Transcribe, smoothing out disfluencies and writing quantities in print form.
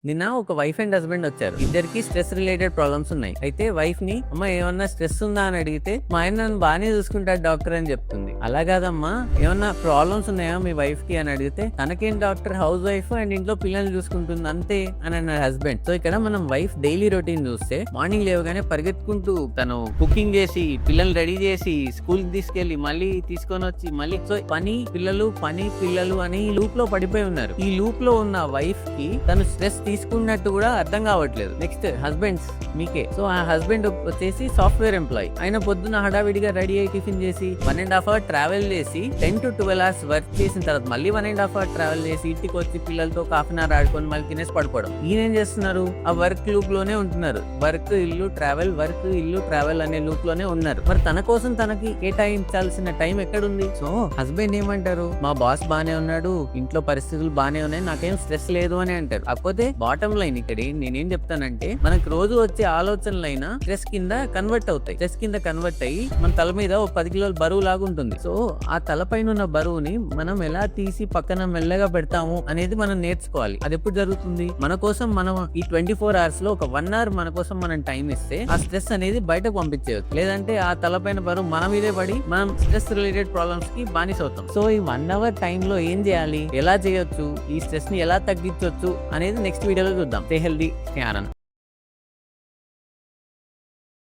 నిన్న ఒక wife and husband వచ్చారు. ఇద్దరికి స్ట్రెస్ రిలేటెడ్ ప్రాబ్లమ్స్ ఉన్నాయి. అయితే వైఫ్ ని అమ్మ ఏమన్నా స్ట్రెస్ ఉందా అని అడిగితే మా ఆయన నన్ను బాగానే చూసుకుంటాడు డాక్టర్ అని చెప్తుంది. అలా కాదమ్మా ఏమన్నా ప్రాబ్లమ్స్ ఉన్నాయా మీ వైఫ్ కి అని అడిగితే తనకేం డాక్టర్, హౌస్ వైఫ్ అండ్ ఇంట్లో పిల్లల్ని చూసుకుంటుంది అంతే అని అన్నాడు హస్బెండ్. సో ఇక్కడ మనం వైఫ్ డైలీ రొటీన్ చూస్తే మార్నింగ్ లేవగానే పరిగెత్తుకుంటూ తను కుకింగ్ చేసి పిల్లల్ని రెడీ చేసి స్కూల్ కి తీసుకెళ్లి మళ్ళీ తీసుకొని వచ్చి మళ్ళీ సో పని పిల్లలు అని ఈ లూప్ లో పడిపోయి ఉన్నారు. ఈ లూప్ లో ఉన్న వైఫ్ కి తను స్ట్రెస్ తీసుకున్నట్టు కూడా అర్థం కావట్లేదు. నెక్స్ట్ హస్బెండ్స్ మీకే. సో ఆ హస్బెండ్ వచ్చేసి సాఫ్ట్వేర్ ఎంప్లాయ్. ఆయన పొద్దున హడావిడిగా రెడీ అయ్యి టిఫిన్ చేసి 1.5 hours ట్రావెల్ చేసి 10 to 12 hours వర్క్ చేసిన తర్వాత మళ్ళీ 1.5 hours ట్రావెల్ చేసి ఇంటికి వచ్చి పిల్లలతో 1/2 hour ఆడుకొని మళ్ళీ తినేసి పడుకోవడం. ఈయనేం చేస్తున్నారు? ఆ వర్క్ లూప్ లోనే ఉంటున్నారు. వర్క్ ఇల్లు ట్రావెల్ అనే లూప్ లోనే ఉన్నారు. మరి తన కోసం తనకి కేటాయించాల్సిన టైం ఎక్కడుంది? సో హస్బెండ్ ఏమంటారు? మా బాస్ బానే ఉన్నాడు, ఇంట్లో పరిస్థితులు బానే ఉన్నాయి, నాకేం స్ట్రెస్ లేదు అని అంటారు. కాకపోతే బాటమ్ లైన్ ఇక్కడ నేనేం చెప్తానంటే మనకు రోజు వచ్చే ఆలోచనలైనా స్ట్రెస్ కింద కన్వర్ట్ అవుతాయి. స్ట్రెస్ కింద కన్వర్ట్ అయ్యి మన తల మీద ఒక 10 కిలోల బరువు లాగా ఉంటుంది. సో ఆ తలపైన ఉన్న బరువుని మనం ఎలా తీసి పక్కన మెల్లగా పెడతాము అనేది మనం నేర్చుకోవాలి. అది ఎప్పుడు జరుగుతుంది? మన కోసం మనం ఈ 24 hours లో ఒక 1 hour మన కోసం మనం టైం ఇస్తే ఆ స్ట్రెస్ అనేది బయటకు పంపించేయచ్చు. లేదంటే ఆ తలపైన బరువు మన మీదే పడి మనం స్ట్రెస్ రిలేటెడ్ ప్రాబ్లమ్స్ కి బానిస అవుతాం. సో ఈ 1 hour టైం లో ఏం చేయాలి, ఎలా చేయొచ్చు, ఈ స్ట్రెస్ ని ఎలా తగ్గించవచ్చు అనేది నెక్స్ట్ వీడియోలో చూద్దాం. Stay healthy, stay Anand.